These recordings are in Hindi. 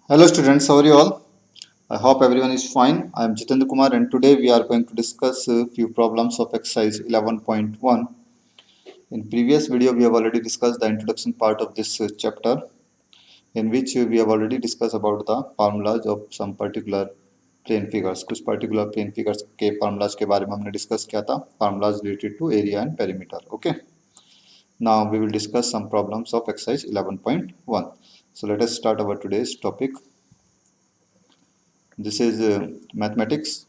Hello students, how are you all? I hope everyone is fine. I am Jitendra Kumar and today we are going to discuss a few problems of exercise 11.1. In previous video we have already discussed the introduction part of this chapter in which we have already discussed about the formulas of some particular plane figures. कुछ particular plane figures के formulas के बारे में हमने discuss किया था, formulas related to area and perimeter. Okay. Now we will discuss some problems of exercise 11.1. So let us start our today's topic. This is mathematics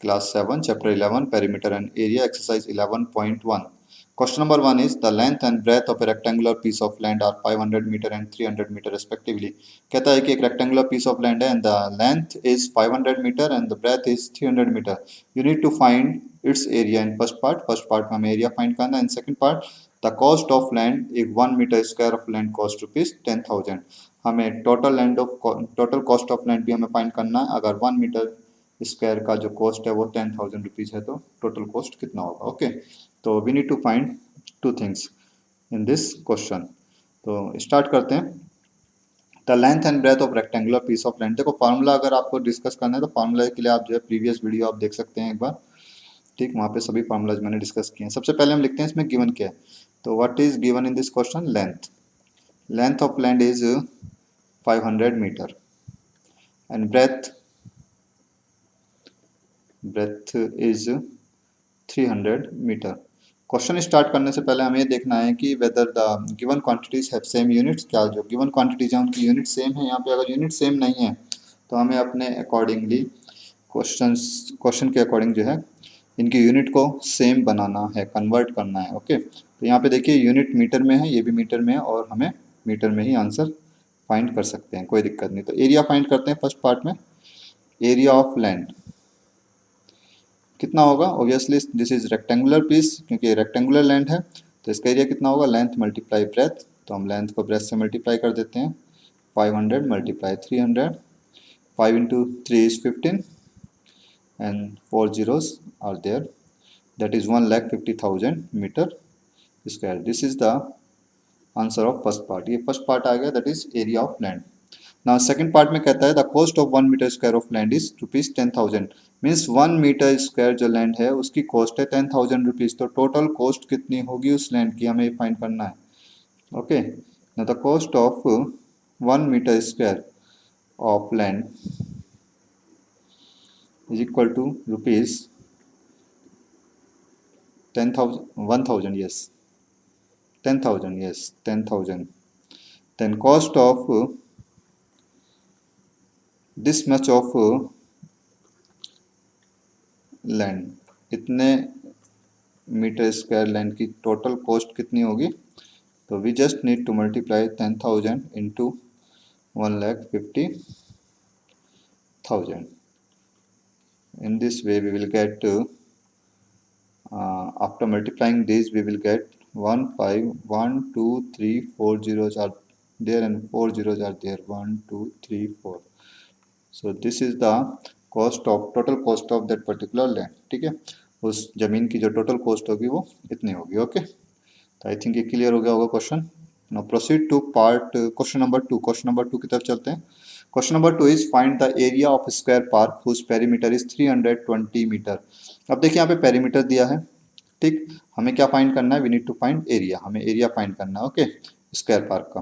class 7 chapter 11 perimeter and area exercise 11.1. Question number 1 is the length and breadth of a rectangular piece of land are 500 meter and 300 meter respectively. कहता है कि एक rectangular piece of land है and the length is 500 meter and the breadth is 300 meter. You need to find its area in first part में हमें area find करना है. In second part the cost of land if 1 meter square of land cost rupees 10,000. हमें टोटल कॉस्ट ऑफ लैंड भी हमें फाइंड करना है. अगर 1 मीटर स्क्वायर का जो कॉस्ट है वो 10,000 रुपीज है तो टोटल कॉस्ट कितना होगा. ओके, तो we need to find two things in this question. तो स्टार्ट करते हैं. The length and breadth of rectangular piece of land. देखो फार्मूला अगर आपको डिस्कस करना है तो फार्मूला के लिए आप जो है प्रीवियस वीडियो आप देख सकते हैं एक बार. ठीक, वहाँ पे सभी फार्मूलाज मैंने डिस्कस किए हैं. सबसे पहले हम लिखते हैं इसमें गिवन क्या है. तो what is given in this question? Length of land is 500 meter and breadth is 300 meter. Question start करने से पहले हमें देखना है कि whether the given quantities have same units. क्या जो गिवन क्वांटिटीज हैं उनकी यूनिट सेम है. यहाँ पे अगर यूनिट सेम नहीं है तो हमें अपने अकॉर्डिंगली क्वेश्चन के अकॉर्डिंग जो है इनकी यूनिट को सेम बनाना है, कन्वर्ट करना है. ओके, तो यहाँ पे देखिए यूनिट मीटर में है, ये भी मीटर में है और हमें मीटर में ही आंसर फाइंड कर सकते हैं, कोई दिक्कत नहीं. तो एरिया फाइंड करते हैं फर्स्ट पार्ट में. एरिया ऑफ लैंड कितना होगा? Obviously this is rectangular piece, क्योंकि रेक्टेंगुलर लैंड है तो इसका एरिया कितना होगा? Length multiply breadth. तो हम लेंथ को ब्रेथ से मल्टीप्लाई कर देते हैं. 500 multiply 300. 5 into 3 is 15 and 4 zeros are there. That is 1,50,000 metre square. This is the answer of first part. ये फर्स्ट पार्ट आ गया, that is area of land. Now second part में कहता है the cost of 1 metre square of land is rupees 10,000. Means 1 metre square जो लैंड है उसकी कॉस्ट है 10,000 रुपीज. तो टोटल कॉस्ट कितनी होगी उस लैंड की हमें फाइंड करना है. Okay, now the cost of 1 metre square of land is equal to rupees 10,000 1,000. yes 10,000. yes 10,000. then cost of this much of land, इतने मीटर स्क्वायर लैंड की टोटल कॉस्ट कितनी होगी? तो we just need to multiply 10,000 into 1,50,000. in this way we will get after multiplying these we will get 1 5 1 2 3 4 zeros are there and 4 zeros are there. 1 2 3 4. so this is the cost of total cost of that particular land. ठीक है, उस जमीन की जो टोटल कॉस्ट होगी वो इतनी होगी. ओके, तो आई थिंक ये क्लियर हो गया होगा question. Now proceed to part question number 2. Question number 2 की तरफ चलते हैं. Question number 2 is find the area of square park whose perimeter is 320 metre. अब देखिए यहाँ पे पेरीमीटर दिया है. ठीक, हमें क्या फाइंड करना है? We need to find area. हमें एरिया फाइंड करना है. ओके, स्क्वायर पार्क का.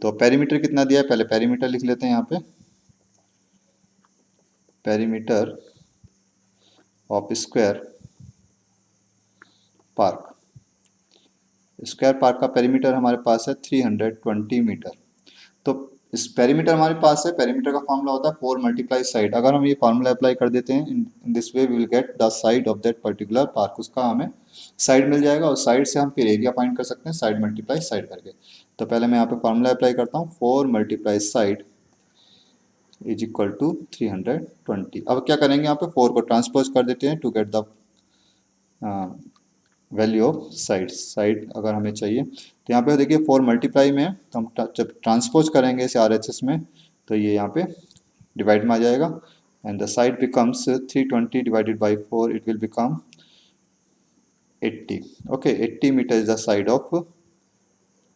तो पेरीमीटर कितना दिया है? पहले पेरीमीटर लिख लेते हैं यहाँ पे. Perimeter of square park. Square park का पेरीमीटर हमारे पास है 320 मीटर. तो इस पेरीमीटर हमारे पास है, पेरीमीटर का फॉर्मूला होता है 4 मल्टीप्लाई साइड. अगर हम ये फॉर्मूला अप्लाई कर देते हैं in this way we will get the side of that particular park. उसका हमें साइड मिल जाएगा और साइड से हम फिर एरिया फाइंड कर सकते हैं साइड मल्टीप्लाई साइड करके. तो पहले मैं यहाँ पे फॉर्मूला अप्लाई करता हूँ. 4 multiply side is equal to 320. अब क्या करेंगे? यहाँ पे 4 को ट्रांसपोज कर देते हैं to get the value of side अगर हमें चाहिए. तो यहाँ पे देखिए 4 मल्टीप्लाई में तो हम जब ट्रांसपोज करेंगे इसे RHS में तो ये यहाँ पे डिवाइड में आ जाएगा and the side becomes 320 divided by 4 it will become 80. Okay, 80 metre is the side of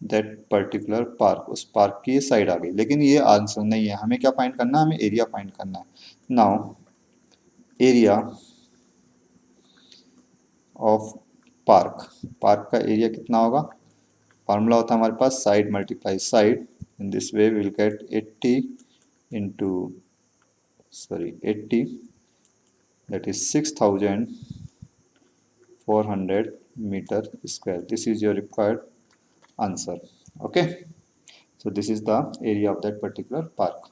that particular park, उस पार्क की ये साइड आ गई, लेकिन ये आंसर नहीं है, हमें क्या फाइंड करना है, हमें एरिया फाइंड करना है। Now area of park, park का एरिया कितना होगा, फार्मूला होता है हमारे पास side multiply side, in this way will get 80 into 80, that is 6400 meter square. This is your required answer. Okay, so this is the area of that particular park.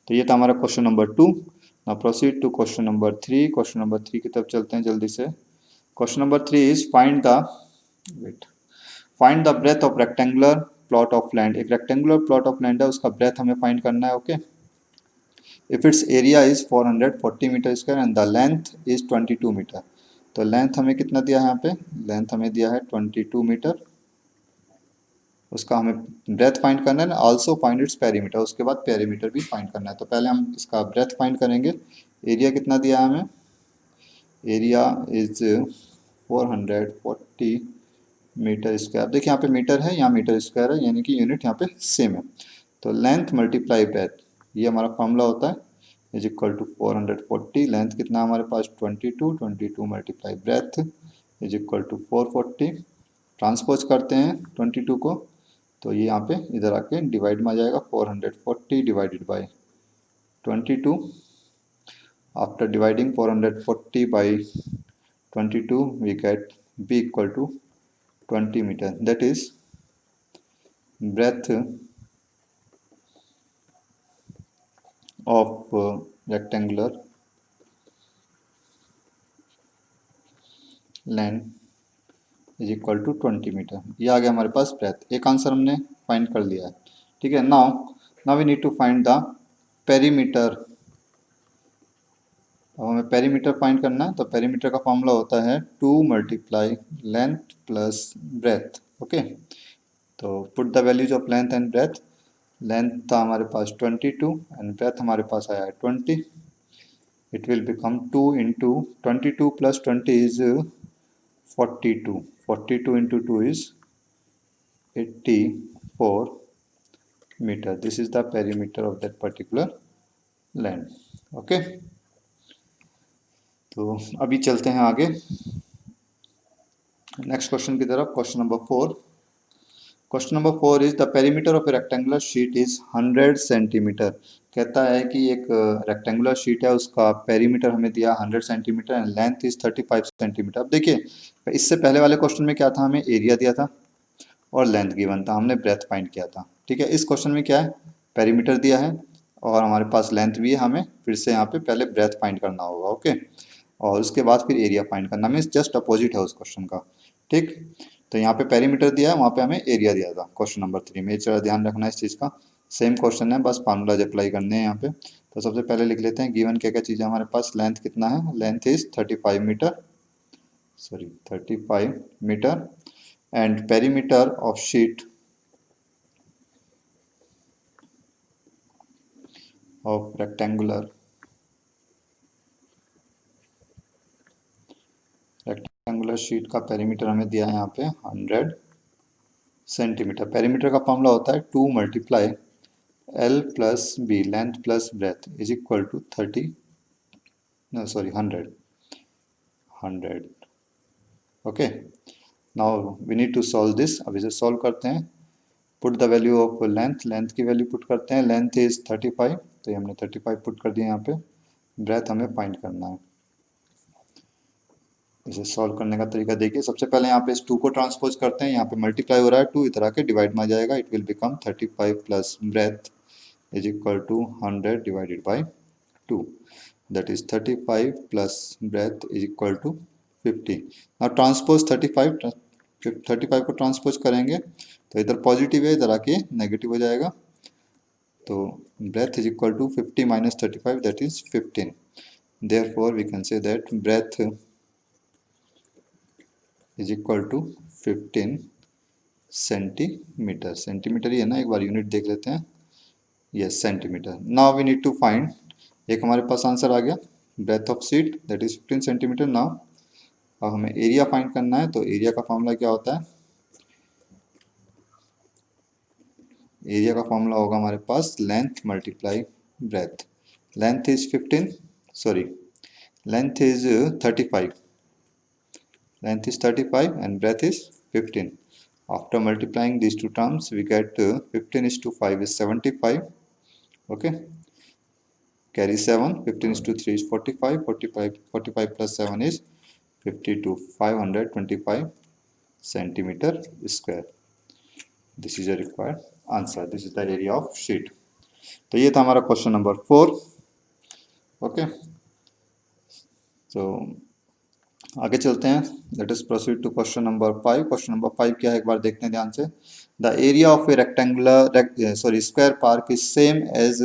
तो ये था हमारा question number 2। Now proceed to question number 3। Question number 3 की तरफ चलते हैं जल्दी से। Question number 3 is find the breadth of rectangular plot of land. एक रेक्टेंगुलर प्लॉट ऑफ लैंड है, उसका ब्रेथ हमें फाइंड करना है। Okay, if its area is 440 metre square and the length is 22 metre. तो लेंथ हमें कितना दिया है, यहाँ पे लेंथ हमें दिया है 22 मीटर, उसका हमें ब्रेथ फाइंड करना है, आल्सो फाइंड इट्स पेरीमीटर, उसके बाद पेरीमीटर भी फाइंड करना है। तो पहले हम इसका ब्रेथ फाइंड करेंगे। एरिया कितना दिया है हमें, एरिया इज 440 मीटर स्क्वायर। देखिए यहाँ पे मीटर है, यहाँ मीटर स्क्वायर है, यानी कि यूनिट यहाँ पे सेम है। तो लेंथ मल्टीप्लाई ब्रेथ, ये हमारा फॉर्मूला होता है, इज इक्वल टू 440। लेंथ कितना हमारे पास 22, 22 multiply breadth is equal to 440। Transpose करते हैं 22 को, तो ये यहाँ पे इधर आके डिवाइड में आ जाएगा, 440 divided by 22। After dividing 440 by 22 we get b equal to 20 meter, that is breadth of rectangular land is equal to 20 metre. ये आ गया हमारे पास ब्रेथ। एक आंसर हमने फाइंड कर लिया है, ठीक है। Now now we need to find the perimeter. अब हमें पेरीमीटर फाइंड करना है, तो पेरीमीटर का फॉर्मूला होता है 2 multiply length plus breadth. Okay, तो put the values of length and breadth. Length था हमारे पास 22 एंड ब्रेथ हमारे पास आया है 20। It will become 2 into 22 plus 20 is 42, 42 into 2 is 84 meter. This is the perimeter of that particular land. Okay, तो अभी चलते हैं आगे नेक्स्ट क्वेश्चन की तरफ। Question number 4। Question number 4 is the perimeter of a rectangular sheet is 100 centimetre. कहता है कि एक रेक्टेंगुलर शीट है, उसका पेरीमीटर हमें दिया 100 centimetre and length is 35 centimetre. अब देखिए, इससे पहले वाले क्वेश्चन में क्या था, हमें एरिया दिया था और लेंथ गिवन था, हमने ब्रेथ फाइंड किया था। ठीक है, इस क्वेश्चन में क्या है, पेरीमीटर दिया है और हमारे पास लेंथ भी है, हमें फिर से यहाँ पे पहले ब्रेथ फाइंड करना होगा। ओके, और उसके बाद फिर एरिया फाइंड करना, मीन्स जस्ट अपोजिट है उस क्वेश्चन का। ठीक, तो यहाँ पे पेरीमीटर दिया है, वहाँ पे हमें एरिया दिया था क्वेश्चन नंबर 3 में। चलो ध्यान रखना है इस चीज़ का, सेम क्वेश्चन है, बस फार्मूलाज अप्लाई करने हैं यहाँ पे। तो सबसे पहले लिख लेते हैं गिवन क्या क्या चीज़ है हमारे पास। लेंथ कितना है, length is 35 metre, sorry 35 metre and perimeter of sheet of rectangular sheet का पेरीमीटर हमें दिया है यहाँ पे 100 सेंटीमीटर। पेरीमीटर का फॉर्मूला होता है 2 multiply L plus B, length plus breadth is equal to 30, no sorry 100। Okay, now we need to solve this. अब इसे सॉल्व करते हैं। Put the value of length, length की वैल्यू पुट करते हैं। लेंथ इज 35, तो ये हमने 35 पुट कर दिया यहाँ पे। ब्रेथ हमें फाइंड करना है। इसे सॉल्व करने का तरीका देखिए, सबसे पहले यहाँ पे इस 2 को ट्रांसपोज करते हैं, यहाँ पे मल्टीप्लाई हो रहा है 2, इधर आके डिवाइड में आ जाएगा। It will become 35 plus breadth is equal to 100 divided by 2, that is 35 plus breadth is equal to 50। Now transpose 35 को ट्रांसपोज करेंगे तो इधर पॉजिटिव है, इधर आके नेगेटिव हो जाएगा। तो breadth is equal to 50 minus 35, that is 15। Therefore we can say that breadth is equal to 15 centimetre. Centimetre ही है ना, एक बार यूनिट देख लेते हैं। Yes, centimetre. Now we need to find, एक हमारे पास आंसर आ गया, breadth of sheet that is 15 centimetre. Now अब हमें एरिया फाइंड करना है, तो एरिया का फॉर्मूला क्या होता है, एरिया का फॉर्मूला होगा हमारे पास length multiply breadth. Length is 15, sorry, length is 35, length is 35 and breadth is 15. After multiplying these two terms we get 15 is to 5 is 75. Okay, carry 7, 15 is to 3 is 45, 45 plus 7 is 52, 525 centimeter square. This is a required answer. This is the area of sheet. तो ये था हमारा क्वेश्चन नंबर 4. ओके, तो आगे चलते हैं. Let us proceed to question number 5. Question number 5 क्या है एक बार देखते हैं ध्यान से. The area of a rectangular sorry square park is same as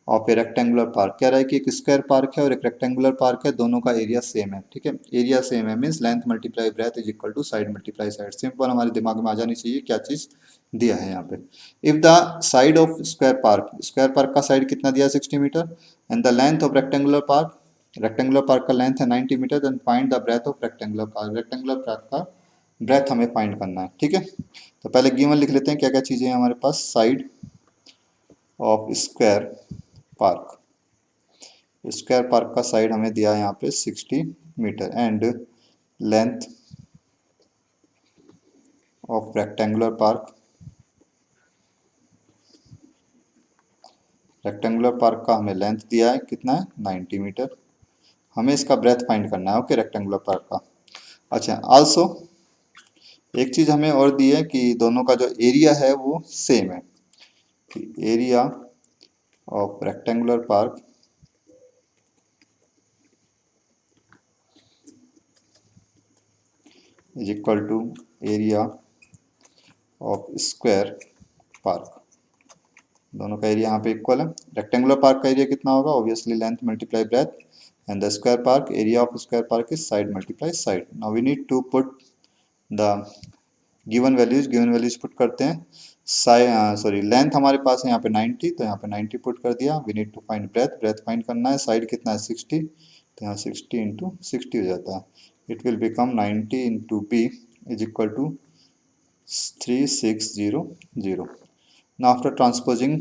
of a rectangular park. कह रहा है कि एक स्क्वायर पार्क है और एक रेक्टेंगुलर पार्क है, दोनों का एरिया सेम है. ठीक है, एरिया सेम है means length multiply breadth is equal to side multiply side. Simple हमारे दिमाग में आ जानी चाहिए क्या चीज दिया है यहाँ पे. If the side of square park का साइड कितना दिया 60 metre and the length of rectangular park का लेंथ है 90 metre, then find the breadth of rectangular park. Rectangular park का ब्रेथ हमें फाइंड करना है. ठीक है, तो पहले गिवन लिख लेते हैं क्या क्या चीजें हैं हमारे पास. साइड ऑफ स्क्वायर पार्क का साइड हमें दिया है यहाँ पे 60 metre and length of rectangular park का हमें लेंथ दिया है कितना है 90 मीटर. हमें इसका ब्रेथ फाइंड करना है. ओके, रेक्टेंगुलर पार्क का. अच्छा, आल्सो एक चीज हमें और दी है कि दोनों का जो एरिया है वो सेम है. Area of rectangular park is equal to area of square park. दोनों का एरिया यहाँ पे इक्वल है. रेक्टेंगुलर पार्क का एरिया कितना होगा, obviously length multiply breadth, and the square park area of square park is side multiply side. Now we need to put the given values put करते हैं. सॉरी लेंथ हमारे पास है यहाँ पे 90, तो यहाँ पे 90 पुट कर दिया. We need to find breadth find करना है. साइड कितना है 60, तो यहाँ 60 इंटू 60 हो जाता है. It will become 90 into B is equal to 3600. Now after transposing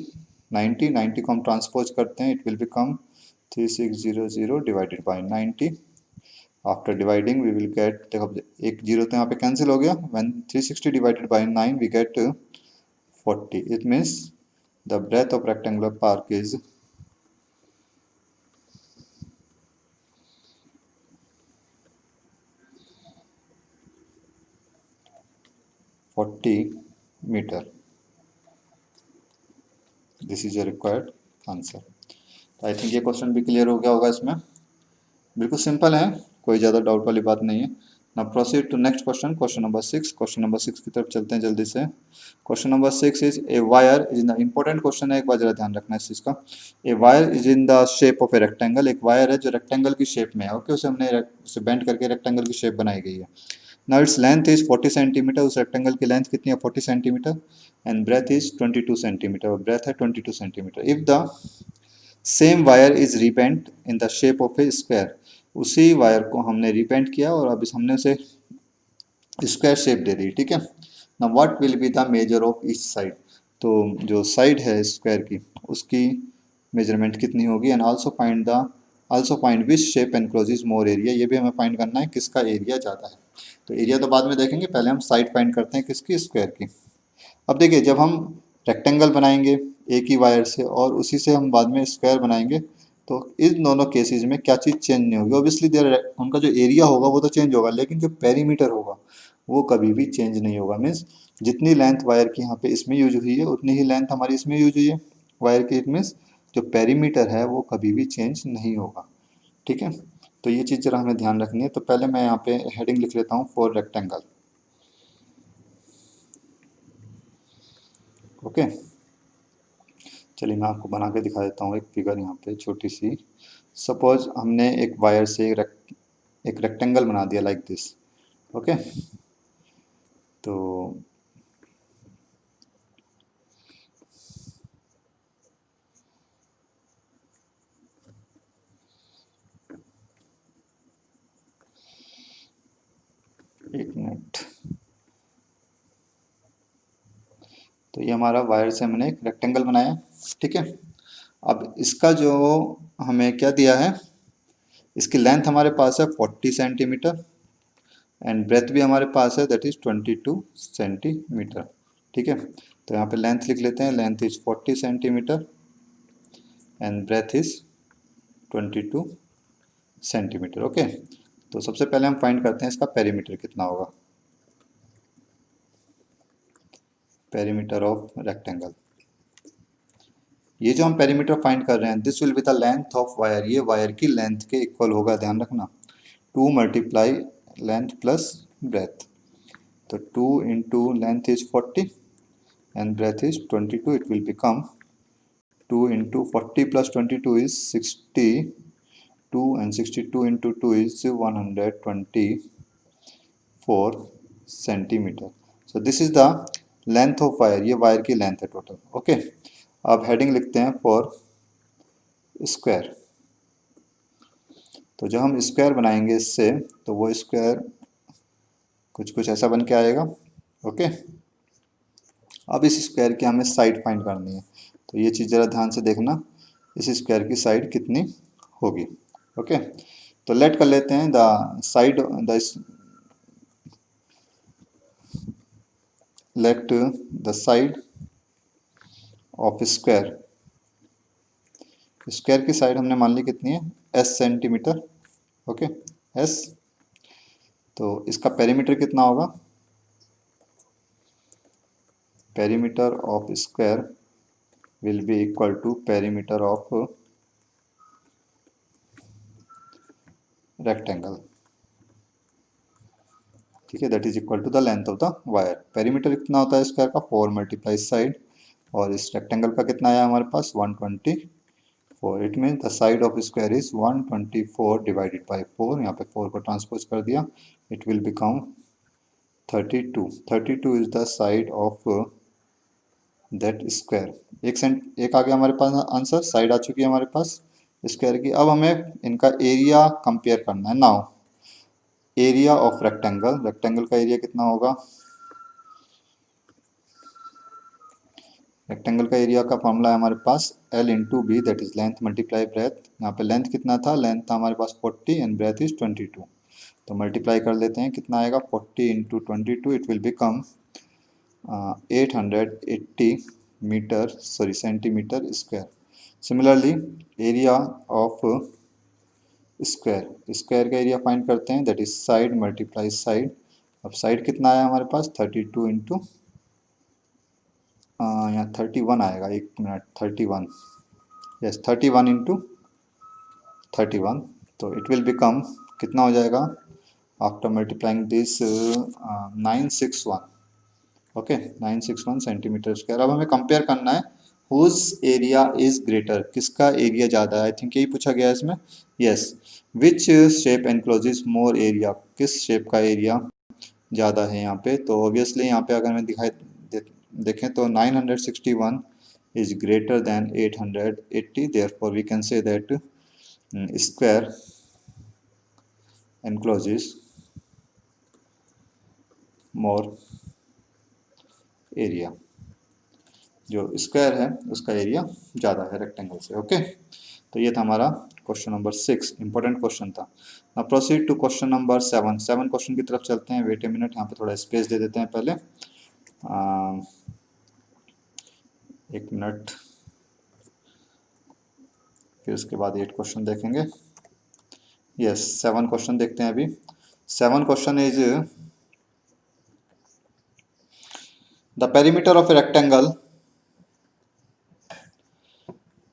90 को हम ट्रांसपोज करते हैं, it will become 3600 divided by 90. After dividing we will get, देखो एक जीरो तो यहाँ पे कैंसिल हो गया. When 360 divided by 9 we get 40. It means the breadth of rectangular park is 40 metre. This is a required answer. I think ये क्वेश्चन भी क्लियर हो गया होगा. इसमें बिल्कुल सिंपल है, कोई ज़्यादा डाउट वाली बात नहीं है. Now proceed to next question, question number 6. Question number 6 की तरफ चलते हैं जल्दी से. Question number 6 is a wire is in the important question है, एक बार जरा ध्यान रखना इस चीज़ का. A wire is in the shape of a rectangle. एक वायर है जो रेक्टेंगल की शेप में है. ओके, उसे हमने उसे बेंड करके रेक्टेंगल की शेप बनाई गई है. Now its length is 40 centimetre. उस रेक्टेंगल की लेंथ कितनी है 40 centimetre and breadth is 22 centimetre. और ब्रेथ है 22 centimetre. If the same wire is rebent in the shape of a square. उसी वायर को हमने रिपेंट किया और अब हमने उसे स्क्वायर शेप दे दी. ठीक है, ना what will be the measure of each side. तो जो साइड है स्क्वायर की उसकी मेजरमेंट कितनी होगी. And also find which shape encloses more area. ये भी हमें फाइंड करना है किसका एरिया ज़्यादा है. तो एरिया तो बाद में देखेंगे, पहले हम साइड फाइंड करते हैं किसकी, स्क्वायर की. अब देखिए, जब हम रेक्टेंगल बनाएंगे एक ही वायर से और उसी से हम बाद में स्क्वायर बनाएंगे, तो इन दोनों केसेस में क्या चीज़ चेंज नहीं होगी. ऑब्वियसली उनका जो एरिया होगा वो तो चेंज होगा, लेकिन जो पेरीमीटर होगा वो कभी भी चेंज नहीं होगा. मीन्स जितनी लेंथ वायर की यहाँ पे इसमें यूज हुई है उतनी ही लेंथ हमारी इसमें यूज हुई है वायर की. इट मीन्स जो पेरीमीटर है वो कभी भी चेंज नहीं होगा. ठीक है, तो ये चीज़ जरा हमें ध्यान रखनी है. तो पहले मैं यहाँ पे हेडिंग लिख लेता हूँ फॉर रेक्टेंगल. ओके, चलिए मैं आपको बना के दिखा देता हूँ एक फिगर यहाँ पे छोटी सी. सपोज हमने एक वायर से एक रेक्टेंगल बना दिया लाइक दिस. ओके, तो एक मिनट. तो तो ये हमारा वायर से हमने एक रेक्टेंगल बनाया, ठीक है। अब इसका जो हमें क्या दिया है, इसकी लेंथ हमारे पास है 40 सेंटीमीटर एंड ब्रेथ भी हमारे पास है दैट इज 22 सेंटीमीटर, ठीक है। तो यहाँ पे लेंथ लिख लेते हैं, length is 40 centimetre and breadth is 22 centimetre, okay. तो सबसे पहले हम फाइंड करते हैं इसका पेरीमीटर कितना होगा, पेरीमीटर ऑफ रेक्टेंगल। ये जो हम पेरीमीटर फाइंड कर रहे हैं, this will be the length of wire, ये वायर की लेंथ के इक्वल होगा, ध्यान रखना। 2 मल्टीप्लाई लेंथ प्लस ब्रेथ, तो 2 into length is 40 and breadth is 22, it will become 2 into 40 plus 22 is 62 and 62 into 2 is 124 centimeter. So this is the length of wire, ये वायर की लेंथ है टोटल, ओके। अब हेडिंग लिखते हैं फॉर स्क्वायर। तो जब हम स्क्वायर बनाएंगे इससे, तो वो स्क्वायर कुछ ऐसा बन के आएगा, ओके। अब इस स्क्वायर की हमें साइड फाइंड करनी है, तो ये चीज़ ज़रा ध्यान से देखना, इस स्क्वायर की साइड कितनी होगी, ओके। तो लेट कर लेते हैं the side let the side of square, square की साइड हमने मान ली कितनी है, s सेंटीमीटर, ओके, s। तो इसका पेरीमीटर कितना होगा, perimeter of square will be equal to perimeter of rectangle, ठीक है, that is equal to the length of the wire. Perimeter कितना होता है स्क्वायर का, 4 मल्टीप्लाई साइड, और इस रेक्टेंगल का कितना आया हमारे पास 124, it mean the side of square is 124 divided by 4, यहाँ पे 4 को ट्रांसपोज कर दिया, it will become 32, 32 is the side of that square. एक आ गया हमारे पास आंसर, साइड आ चुकी है हमारे पास स्क्वायर की। अब हमें इनका एरिया कंपेयर करना है। Now area of rectangle, rectangle का एरिया कितना होगा, रेक्टेंगल का एरिया का फॉर्मूला है हमारे पास L into B, that is length multiply breadth. यहाँ पे लेंथ कितना था, लेंथ था हमारे पास 40 एंड ब्रेथ इज 22, तो मल्टीप्लाई कर लेते हैं, कितना आएगा 40 into 22, it will become 880 metre centimetre square. Similarly area of square, square का एरिया फाइंड करते हैं, that is side multiply side. अब साइड कितना आया हमारे पास 32 इंटू यहाँ 31 आएगा, एक मिनट, 31, यस 31 इंटू 31, तो इट विल बिकम कितना हो जाएगा after multiplying this 961, okay 961 centimetre square. अब हमें कंपेयर करना है हुज एरिया इज ग्रेटर, किसका एरिया ज़्यादा है, आई थिंक यही पूछा गया है इसमें, yes. Which shape encloses more area, किस शेप का एरिया ज़्यादा है यहाँ पे, तो ऑब्वियसली यहाँ पे अगर मैं देखें तो 961 is greater than 880, therefore we can say that square encloses more area, जो स्क्वायर है उसका एरिया ज़्यादा है रेक्टेंगल से, ओके। तो ये था हमारा क्वेश्चन नंबर 6, इंपॉर्टेंट क्वेश्चन था। Now proceed to question number 7, 7 question की तरफ चलते हैं। वेट ए मिनट, यहाँ पे थोड़ा स्पेस दे देते हैं पहले, एक मिनट, फिर उसके बाद 8 क्वेश्चन देखेंगे। यस 7 क्वेश्चन देखते हैं अभी। 7 question is the perimeter of a rectangle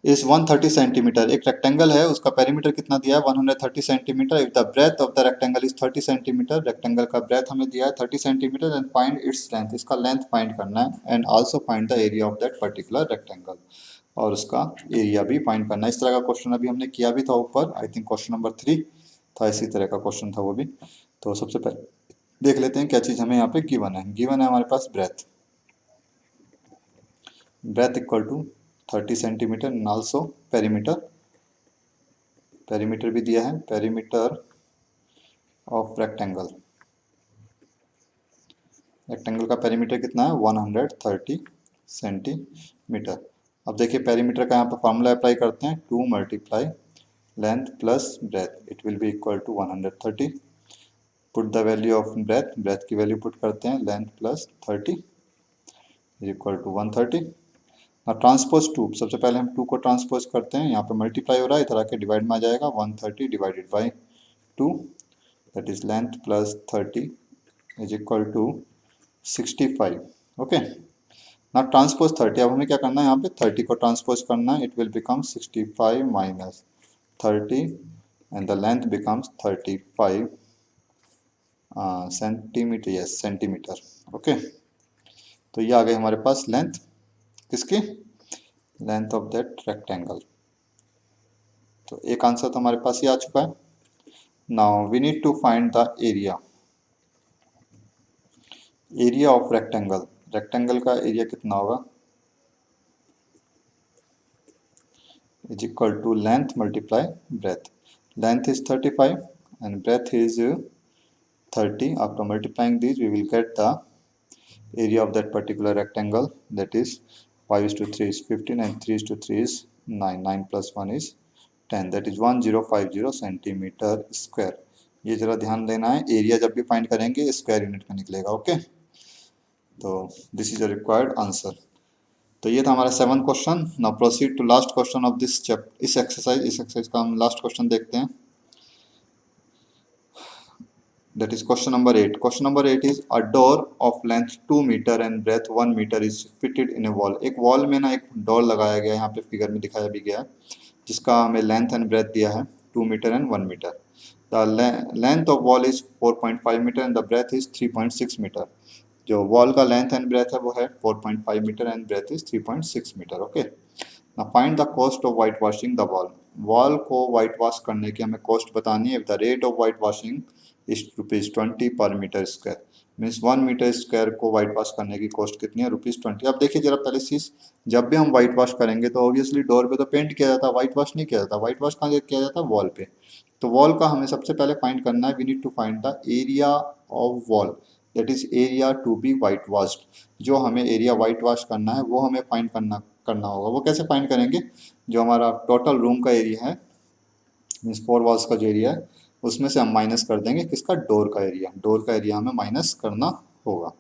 is 130 centimetre. एक रेक्टेंगल है, उसका पेरीमीटर कितना दिया है 130 centimetre. If the breadth of the rectangle is 30 centimetre, rectangle का ब्रेथ हमें दिया है 30 centimetre and find its length, इसका लेंथ फाइंड करना है and also find the area of that particular rectangle, और उसका एरिया भी फाइंड करना है। इस तरह का क्वेश्चन अभी हमने किया भी था ऊपर, आई थिंक क्वेश्चन नंबर 3 था, इसी तरह का क्वेश्चन था वो भी। तो सबसे पहले देख लेते हैं क्या चीज़ हमें यहाँ पे गिवन है। गिवन है हमारे पास breadth, breadth equal to 30 centimetre and also perimeter, perimeter भी दिया है, पेरीमीटर ऑफ रेक्टेंगल, रेक्टेंगल का पेरीमीटर कितना है 130 सेंटीमीटर। अब देखिए पेरीमीटर का यहाँ पे फॉर्मूला अप्लाई करते हैं, 2 multiply length plus breadth, it will be equal to 130। Put the value of breadth, breadth की वैल्यू पुट करते हैं, length plus 30 is equal to 130। Transpose 2, सबसे पहले हम 2 को ट्रांसपोज करते हैं, यहाँ पे मल्टीप्लाई हो रहा है, इधर आके डिवाइड में आ जाएगा, 130 divided by 2 that is length plus 30 is equal to 65। Okay, now transpose 30, अब हमें क्या करना है, यहाँ पे 30 को ट्रांसपोज करना है, it will become 65 minus 30 and the length becomes 35 centimetre, yes centimetre. Okay, तो ये आ गई हमारे पास लेंथ किसकी, लेंथ ऑफ दैट रेक्टेंगल। तो एक आंसर तो हमारे पास ये आ चुका है। Now we need to find the area, area of rectangle, rectangle का एरिया कितना होगा, is equal to length multiply breadth. Length is 35 and breadth is 30. After multiplying these, we will get the area of that particular rectangle, that is 5 is to 3 is 15 and 3 is to 3 is 9. 9 plus 1 is 10, that is 1050 centimetre square. ये जरा ध्यान देना है, एरिया जब भी फाइंड करेंगे स्क्वायर यूनिट में निकलेगा। ओके, तो this is a required answer. तो ये था हमारा 7 question. Now proceed to last question of this chapter, इस एक्सरसाइज का हम लास्ट क्वेश्चन देखते हैं, that is question number 8। Question number 8 is a door of length 2 metre and breadth 1 metre is fitted in a wall. एक वॉल में ना एक डोर लगाया गया है, यहाँ पे फिगर में दिखाया भी गया है, जिसका हमें लेंथ एंड ब्रेथ दिया है 2 metre and 1 metre. The length of wall is 4.5 metre and the breadth is 3.6 metre. जो वॉल का लेंथ एंड ब्रेथ है वो है 4.5 metre and breadth is 3.6 metre. Okay, now find the cost of white washing the wall. Wall को वाइट वॉश करने की हमें कॉस्ट बतानी है। The rate of white washing is ₹20 per metre square, means 1 metre square को वाइट वॉश करने की कॉस्ट कितनी है, ₹20। अब देखिए जरा पहले चीज, जब भी हम वाइट वॉश करेंगे तो ऑब्वियसली डोर पे तो पेंट किया जाता है, वाइट वॉश नहीं किया जाता। वाइट वॉश कहाँ किया जाता है, वॉल पे। तो वॉल का हमें सबसे पहले फाइंड करना है, we need to find the area of wall, that is area to be white washed. जो हमें एरिया वाइट वॉश करना है वो हमें फाइंड करना होगा। वो कैसे फाइंड करेंगे, जो हमारा टोटल रूम का एरिया है, मीन्स 4 वॉल्स का जो एरिया है, उसमें से हम माइनस कर देंगे किसका, डोर का एरिया। डोर का एरिया हमें माइनस करना होगा।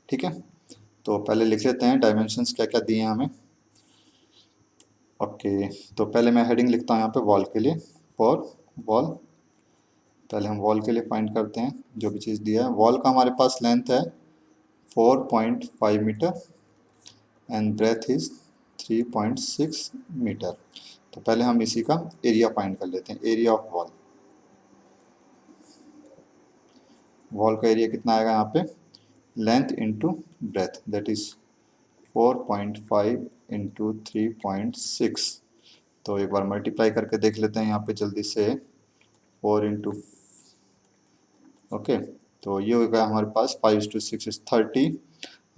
ठीक है, तो पहले लिख लेते हैं डायमेंशंस क्या क्या दिए हैं हमें। ओके, तो पहले मैं हेडिंग लिखता हूँ यहाँ पे वॉल के लिए, फॉर वॉल। पहले हम वॉल के लिए फाइंड करते हैं जो भी चीज़ दिया है। वॉल का हमारे पास लेंथ है 4.5 metre and breadth is 3.6 metre. तो पहले हम इसी का एरिया फाइंड कर लेते हैं, एरिया ऑफ वॉल। वॉल का एरिया कितना आएगा यहाँ पे, length into breadth, that is 4.5 into 3.6। तो एक बार मल्टीप्लाई करके देख लेते हैं यहाँ पे जल्दी से, 4 इंटू, ओके, तो ये होगा हमारे पास 5 to 6 is 30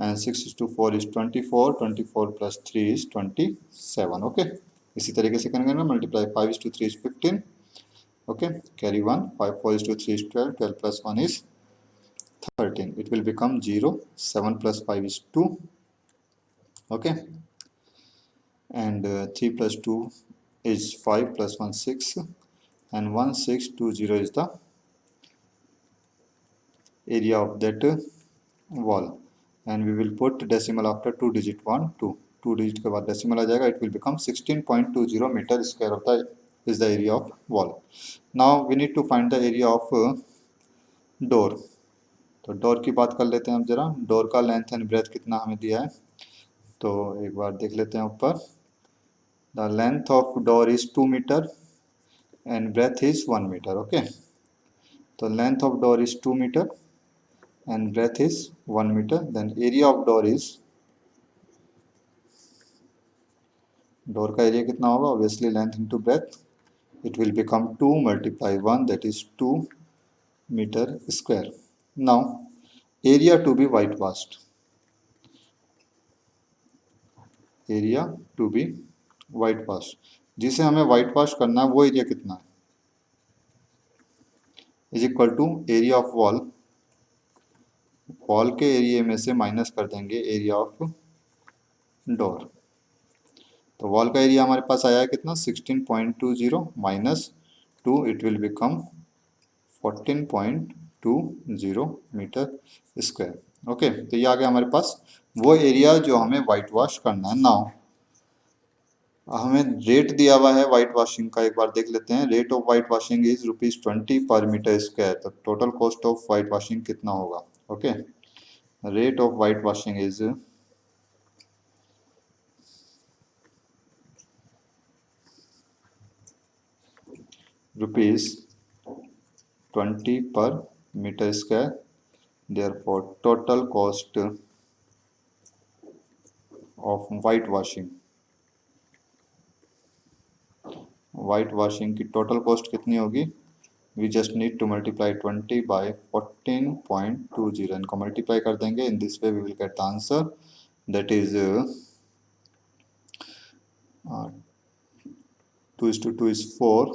and 6 to 4 is 24, 24 plus 3 is 27। Okay, इसी तरीके से करेंगे ना multiply, 5 to 3 is 15, okay, carry 1, 5 4 is to 3 is 12, 12 plus 1 is 13, it will become 0, 7 plus 5 is 2, okay, and 3 plus 2 is 5 plus 1 6 and 1620 is the area of that wall and we will put decimal after 2 digit 1 2 2 digit के बाद decimal आ जाएगा, it will become 16.20 meter square of the is the area of wall. Now we need to find the area of door. तो डोर की बात कर लेते हैं हम जरा। डोर का लेंथ एंड ब्रेथ कितना हमें दिया है, तो एक बार देख लेते हैं ऊपर। The length of door is 2 metre and breadth is 1 metre. Okay, तो length of door is 2 metre and breadth is 1 meter, then area of door is, door का एरिया कितना होगा, obviously length into breadth, it will become 2 multiply 1 that is 2 meter square. Now area to be whitewashed, area to be whitewashed, जिसे हमें white wash करना है वो एरिया कितना है, is equal to area of wall, wall के एरिया में से माइनस कर देंगे एरिया ऑफ डोर। तो वॉल का एरिया हमारे पास आया है कितना 16.20 minus 2, it will become 14.20 metre square. Okay, तो ये आ गया हमारे पास वो एरिया जो हमें वाइट वॉश करना है। नाउ हमें रेट दिया हुआ है वाइट वॉशिंग का, एक बार देख लेते हैं। Rate of white washing is ₹20 per metre square. तो total cost of white washing कितना होगा? Okay, rate of white washing is ₹20 per metre square. Therefore, total cost of white washing की टोटल कॉस्ट कितनी होगी? We just need to multiply 20 by 14.20, इनको मल्टीप्लाई कर देंगे। In this way we will get the answer, that is 2:2 is 4,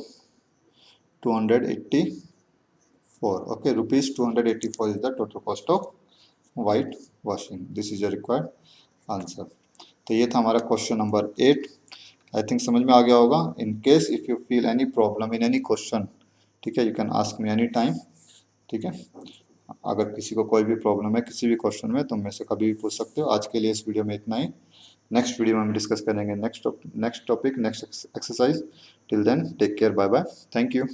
284. Okay, ₹284 is the total cost of white washing. This is your required answer. तो ये था हमारा क्वेश्चन नंबर 8। आई थिंक समझ में आ गया होगा। In case if you feel any problem in any question, ठीक है, you can ask me any time. ठीक है, अगर किसी को कोई भी प्रॉब्लम है किसी भी क्वेश्चन में तो मुझसे कभी भी पूछ सकते हो। आज के लिए इस वीडियो में इतना ही। नेक्स्ट वीडियो में हम डिस्कस करेंगे next topic, next exercise. Till then take care, bye bye, thank you.